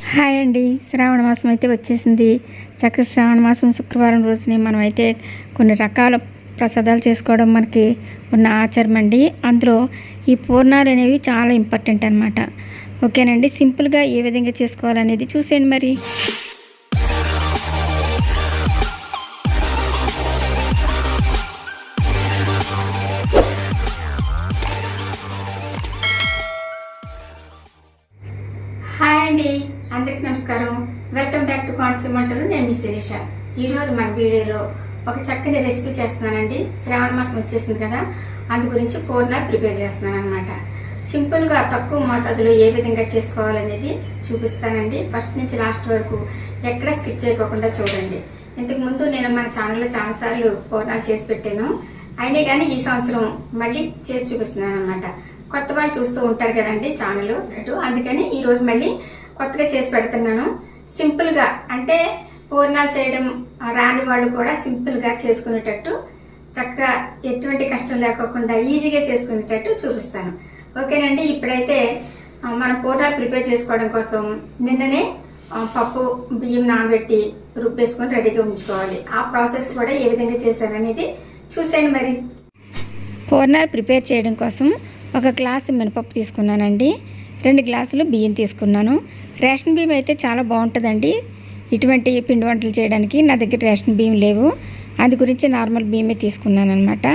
Hi అండి. శ్రావణ మాసం అయితే వచ్చేసింది. చక్కగా శ్రావణ మాసం శుక్రవారం రోజుని మనమైతే కొన్ని రకాల ప్రసాదాలు చేసుకోవడం మనకి ఉన్న ఆచారం అండి. అందులో ఈ పూర్ణాలు అనేవి చాలా ఇంపార్టెంట్ అనమాట. ఓకేనండి, సింపుల్గా ఏ విధంగా చేసుకోవాలనేది చూసేయండి మరి. హాయ్ అండి, అందరికి నమస్కారం. వెల్కమ్ బ్యాక్ టు కోనసీమ వంటలు. నేను మీ శిరీష. ఈరోజు మన వీడియోలో ఒక చక్కని రెసిపీ చేస్తున్నానండి. శ్రావణ మాసం వచ్చేసింది కదా, అందు గురించి పూర్ణాలు ప్రిపేర్ చేస్తున్నాను అనమాట. సింపుల్గా తక్కువ మోతాదులో ఏ విధంగా చేసుకోవాలనేది చూపిస్తానండి. ఫస్ట్ నుంచి లాస్ట్ వరకు ఎక్కడ స్కిప్ చేయకోకుండా చూడండి. ఇంతకు ముందు నేను మన ఛానల్లో చాలాసార్లు పూర్ణాలు చేసి పెట్టాను, అయినా కానీ ఈ సంవత్సరం మళ్ళీ చేసి చూపిస్తున్నాను అనమాట. కొత్త వాళ్ళు చూస్తూ ఉంటారు కదండి ఛానల్ అటు, అందుకని ఈరోజు మళ్ళీ కొత్తగా చేసి పెడుతున్నాను. సింపుల్గా అంటే పూర్ణాలు చేయడం రాని వాళ్ళు కూడా సింపుల్గా చేసుకునేటట్టు, చక్కగా ఎటువంటి కష్టం లేకోకుండా ఈజీగా చేసుకునేటట్టు చూపిస్తాను. ఓకేనండి. ఇప్పుడైతే మన పూర్ణాలు ప్రిపేర్ చేసుకోవడం కోసం నిన్ననే పప్పు బియ్యం నానబెట్టి రుబ్బేసుకొని రెడీగా ఉంచుకోవాలి. ఆ ప్రాసెస్ కూడా ఏ విధంగా చేశాననేది చూసేయండి మరి. పూర్ణాలు ప్రిపేర్ చేయడం కోసం ఒక గ్లాసు మినపప్పు తీసుకున్నానండి, 2 గ్లాసులు బియ్యం తీసుకున్నాను. రేషన్ బియ్యం అయితే చాలా బాగుంటుందండి ఇటువంటి పిండి వంటలు చేయడానికి. నా దగ్గర రేషన్ బియ్యం లేవు, అందు గురించి నార్మల్ బియ్యమే తీసుకున్నాను అనమాట.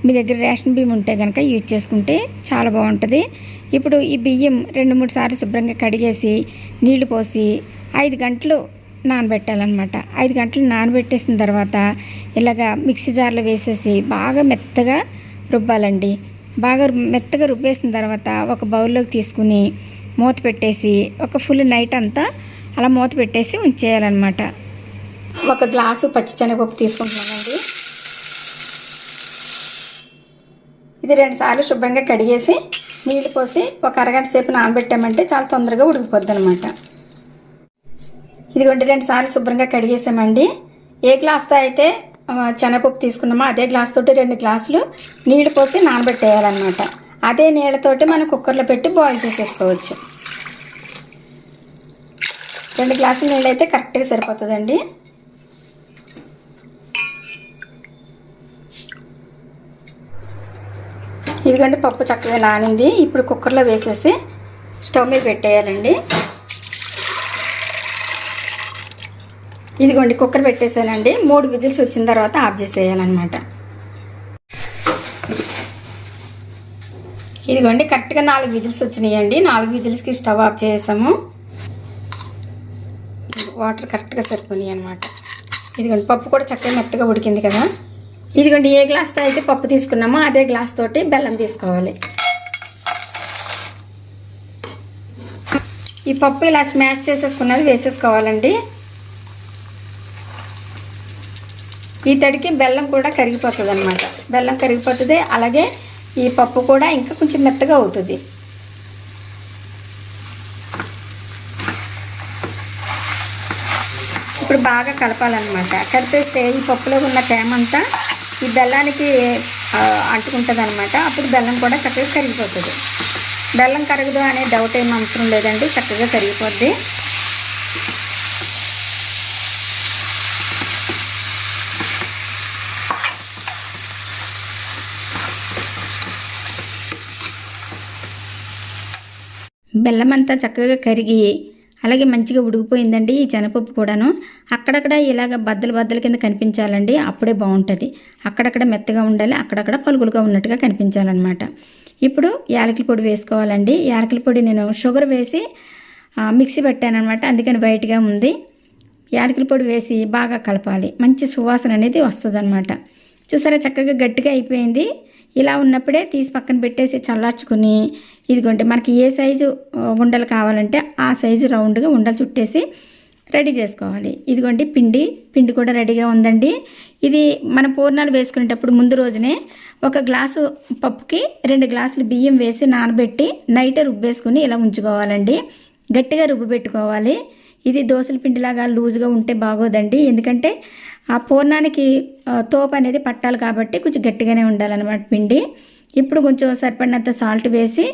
మీ దగ్గర రేషన్ బియ్యం ఉంటే కనుక యూజ్ చేసుకుంటే చాలా బాగుంటుంది. ఇప్పుడు ఈ బియ్యం 2-3 సార్లు శుభ్రంగా కడిగేసి నీళ్లు పోసి 5 గంటలు నానబెట్టాలన్నమాట. 5 గంటలు నానబెట్టేసిన తర్వాత ఇలాగా మిక్సీ జార్లో వేసేసి బాగా మెత్తగా రుబ్బాలండి. బాగా మెత్తగా రుబ్బేసిన తర్వాత ఒక బౌల్లోకి తీసుకుని మూత పెట్టేసి ఒక ఫుల్ నైట్ అంతా అలా మూత పెట్టేసి ఉంచేయాలన్నమాట. ఒక గ్లాసు పచ్చిశనగపప్పు తీసుకుంటున్నానండి. ఇది 2 సార్లు శుభ్రంగా కడిగేసి నీళ్ళు పోసి ఒక అరగంట సేపు నానబెట్టామంటే చాలా తొందరగా ఉడికిపోద్ది అనమాట. ఇదిగోండి 2 సార్లు శుభ్రంగా కడిగేసామండి. ఏ గ్లాస్తో అయితే శనగపప్పు తీసుకున్నామో అదే గ్లాస్ తోటి 2 గ్లాసులు నీళ్ళు పోసి నానబెట్టేయాలన్నమాట. అదే నీళ్ళతోటి మనం కుక్కర్లో పెట్టి బాయిల్ చేసేసుకోవచ్చు. 2 గ్లాసుల నీళ్ళు అయితే కరెక్ట్గా సరిపోతుందండి. ఇదిగోండి పప్పు చక్కగా నానింది. ఇప్పుడు కుక్కర్లో వేసేసి స్టవ్ మీద పెట్టేయాలండి. ఇదిగోండి కుక్కర్ పెట్టేసానండి. 3 విజిల్స్ వచ్చిన తర్వాత ఆఫ్ చేసేయాలన్నమాట. ఇదిగోండి కరెక్ట్గా 4 విజిల్స్ వచ్చినాయండి. 4 విజిల్స్కి స్టవ్ ఆఫ్ చేసాము. వాటర్ కరెక్ట్గా సరిపోయినాయి అనమాట. ఇదిగోండి పప్పు కూడా చక్కగా మెత్తగా ఉడికింది కదా. ఇదిగోండి ఏ గ్లాస్తో అయితే పప్పు తీసుకున్నామో అదే గ్లాస్ తోటి బెల్లం తీసుకోవాలి. ఈ పప్పు ఇలా స్మాష్ చేసేసుకున్నది వేసేసుకోవాలండి. ఈ తడికి బెల్లం కూడా కరిగిపోతుంది అనమాట. బెల్లం కరిగిపోతుంది, అలాగే ఈ పప్పు కూడా ఇంకా కొంచెం మెత్తగా అవుతుంది. ఇప్పుడు బాగా కలపాలన్నమాట. కలిపేస్తే ఈ పప్పులో ఉన్న తేమంతా ఈ బెల్లానికి అంటుకుంటుంది అనమాట. అప్పుడు బెల్లం కూడా చక్కగా కరిగిపోతుంది. బెల్లం కరగదు అనే డౌట్ ఏం అవసరం లేదండి, చక్కగా కరిగిపోద్ది. బెల్లం అంతా చక్కగా కరిగి అలాగే మంచిగా ఉడికిపోయిందండి. ఈ శనగపప్పు కూడాను అక్కడక్కడ ఇలాగ బద్దల కింద కనిపించాలండి, అప్పుడే బాగుంటుంది. అక్కడక్కడ మెత్తగా ఉండాలి, అక్కడక్కడ పలుకులుగా ఉన్నట్టుగా కనిపించాలన్నమాట. ఇప్పుడు యాలకుల పొడి వేసుకోవాలండి. యాలకుల పొడి నేను షుగర్ వేసి మిక్సీ పెట్టాను అనమాట, అందుకని వైట్గా ఉంది. యాలకుల పొడి వేసి బాగా కలపాలి, మంచి సువాసన అనేది వస్తుంది అనమాట. చూసారా చక్కగా గట్టిగా అయిపోయింది. ఇలా ఉన్నప్పుడే తీసి పక్కన పెట్టేసి చల్లార్చుకుని ఇదిగోండి మనకి ఏ సైజు ఉండలు కావాలంటే ఆ సైజు రౌండ్గా ఉండలు చుట్టేసి రెడీ చేసుకోవాలి. ఇదిగోండి పిండి కూడా రెడీగా ఉందండి. ఇది మన పూర్ణాలు వేసుకునేటప్పుడు ముందు రోజునే ఒక గ్లాసు పప్పుకి 2 గ్లాసులు బియ్యం వేసి నానబెట్టి నైటే రుబ్బేసుకుని ఇలా ఉంచుకోవాలండి. గట్టిగా రుబ్బు పెట్టుకోవాలి. ఇది దోసల పిండిలాగా లూజ్గా ఉంటే బాగోదండి, ఎందుకంటే ఆ పూర్ణానికి తోపు అనేది పట్టాలి కాబట్టి కొంచెం గట్టిగానే ఉండాలన్నమాట పిండి. ఇప్పుడు కొంచెం సరిపడినంత సాల్ట్ వేసి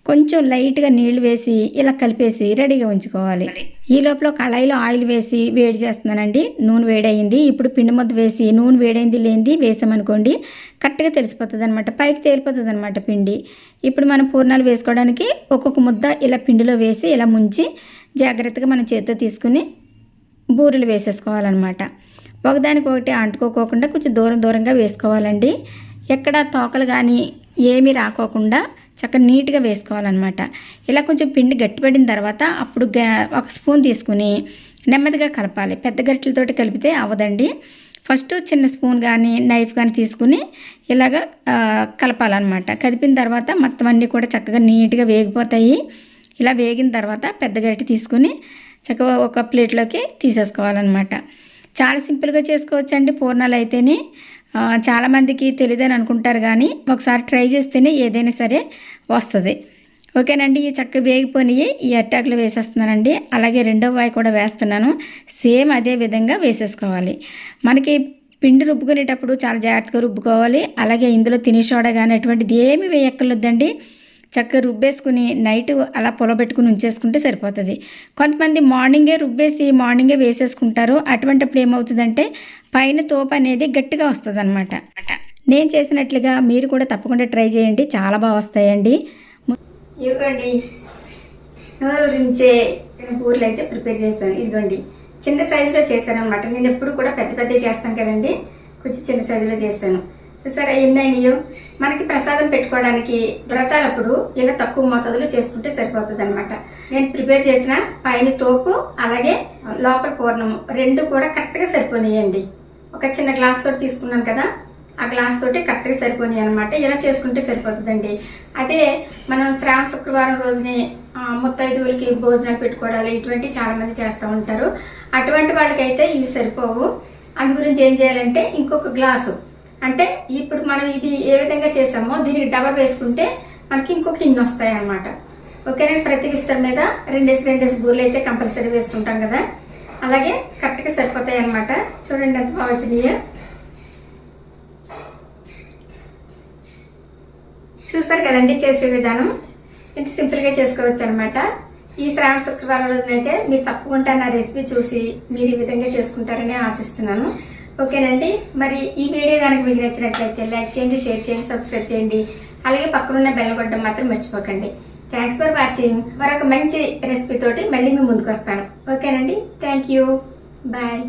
కొంచెం లైట్గా నీళ్లు వేసి ఇలా కలిపేసి రెడీగా ఉంచుకోవాలి. ఈ లోపల కళాయిలో ఆయిల్ వేసి వేడి చేస్తున్నానండి. నూనె వేడయింది. ఇప్పుడు పిండి ముద్ద వేసి నూనె వేడైంది లేనిది వేసామనుకోండి కరెక్ట్గా తెలిసిపోతుంది అనమాట, పైకి తేలిపోతుంది అనమాట పిండి. ఇప్పుడు మనం పూర్ణాలు వేసుకోవడానికి ఒక్కొక్క ముద్ద ఇలా పిండిలో వేసి ఇలా ముంచి జాగ్రత్తగా మనం చేతితో తీసుకుని బూరెలు వేసేసుకోవాలన్నమాట. ఒకదానికొకటి అంటుకోకుండా కొంచెం దూరంగా వేసుకోవాలండి. ఎక్కడ తోకలు కానీ ఏమీ రాకోకుండా చక్కగా నీట్గా వేసుకోవాలన్నమాట. ఇలా కొంచెం పిండి గట్టిపడిన తర్వాత అప్పుడు ఒక స్పూన్ తీసుకుని నెమ్మదిగా కలపాలి. పెద్ద గరిటెలతోటి కలిపితే అవ్వదండి. ఫస్ట్ చిన్న స్పూన్ కానీ నైఫ్ కానీ తీసుకుని ఇలాగ కలపాలన్నమాట. కదిపిన తర్వాత మొత్తం అన్నీ కూడా చక్కగా నీట్గా వేగిపోతాయి. ఇలా వేగిన తర్వాత పెద్ద గరిటె తీసుకుని చక్కగా ఒక ప్లేట్లోకి తీసేసుకోవాలన్నమాట. చాలా సింపుల్గా చేసుకోవచ్చండి పూర్ణాలు అయితేనే. చాలామందికి తెలియదని అనుకుంటారు, కానీ ఒకసారి ట్రై చేస్తేనే ఏదైనా సరే వస్తుంది. ఓకేనండి, ఈ చక్కగా వేగిపోయి ఈ అట్టాకులు వేసేస్తున్నానండి. అలాగే రెండో వాయి కూడా వేస్తున్నాను. సేమ్ అదే విధంగా వేసేసుకోవాలి. మనకి పిండి రుబ్బుకునేటప్పుడు చాలా జాగ్రత్తగా రుబ్బుకోవాలి. అలాగే ఇందులో తినే సోడా కానీ అటువంటిది ఏమీ వేయక్కర్లేదండి. చక్కగా రుబ్బేసుకుని నైట్ అలా పొలబెట్టుకుని ఉంచేసుకుంటే సరిపోతుంది. కొంతమంది మార్నింగే రుబ్బేసి మార్నింగే వేసేసుకుంటారు. అటువంటిప్పుడు ఏమవుతుందంటే పైన తోపు అనేది గట్టిగా వస్తుంది అనమాట. నేను చేసినట్లుగా మీరు కూడా తప్పకుండా ట్రై చేయండి, చాలా బాగా వస్తాయండి. ఇదిగోండి నూరించే బూరెలు అయితే ప్రిపేర్ చేశాను. ఇదిగోండి చిన్న సైజులో చేశాను అనమాట. నేను ఎప్పుడు కూడా పెద్ద చేస్తాను కదండి, కొంచెం చిన్న సైజులో చేశాను. చూసారా ఎన్ని అయినాయో. మనకి ప్రసాదం పెట్టుకోవడానికి వ్రతాలప్పుడు ఇలా తక్కువ మోతాదులో చేసుకుంటే సరిపోతుంది అనమాట. నేను ప్రిపేర్ చేసిన పైన తోపు అలాగే లోపల పూర్ణం రెండు కూడా కరెక్ట్గా సరిపోయాయండి. ఒక చిన్న గ్లాస్ తోటి తీసుకున్నాను కదా, ఆ గ్లాస్ తోటి కరెక్ట్గా సరిపోయాయి అనమాట. ఇలా చేసుకుంటే సరిపోతుందండి. అదే మనం శ్రావణ శుక్రవారం రోజుని ముత్తైదువులకి భోజనాలు పెట్టుకోవడాలు ఇటువంటి చాలామంది చేస్తూ ఉంటారు. అటువంటి వాళ్ళకైతే ఇవి సరిపోవు. అందు గురించి ఏం చేయాలంటే ఇంకొక గ్లాసు, అంటే ఇప్పుడు మనం ఇది ఏ విధంగా చేసామో దీనికి డబల్ వేసుకుంటే మనకి ఇంకొక ఇన్ని వస్తాయి అన్నమాట. ఓకేనా, ప్రతి విస్తర మీద రెండేసి బూరెలు అయితే కంపల్సరీ వేసుకుంటాం కదా, అలాగే కరెక్ట్గా సరిపోతాయి అన్నమాట. చూడండి ఎంత బాగా వచ్చినాయో. చూసారు కదండి చేసే విధానం, ఇంత సింపుల్గా చేసుకోవచ్చు అనమాట. ఈ శ్రావణ శుక్రవారం రోజునైతే మీరు తప్పకుండా నా రెసిపీ చూసి మీరు ఈ విధంగా చేసుకుంటారని ఆశిస్తున్నాను. ఓకేనండి, మరి ఈ వీడియో కనుక మీకు నచ్చినట్లయితే లైక్ చేయండి, షేర్ చేయండి, సబ్స్క్రైబ్ చేయండి. అలాగే పక్కనున్న బెల్ కొట్టడం మాత్రం మర్చిపోకండి. Thanks for watching. మరొక మంచి రెసిపీ తోటి మళ్ళీ మీ ముందుకు వస్తాను. ఓకేనండి, థ్యాంక్ యూ, బాయ్.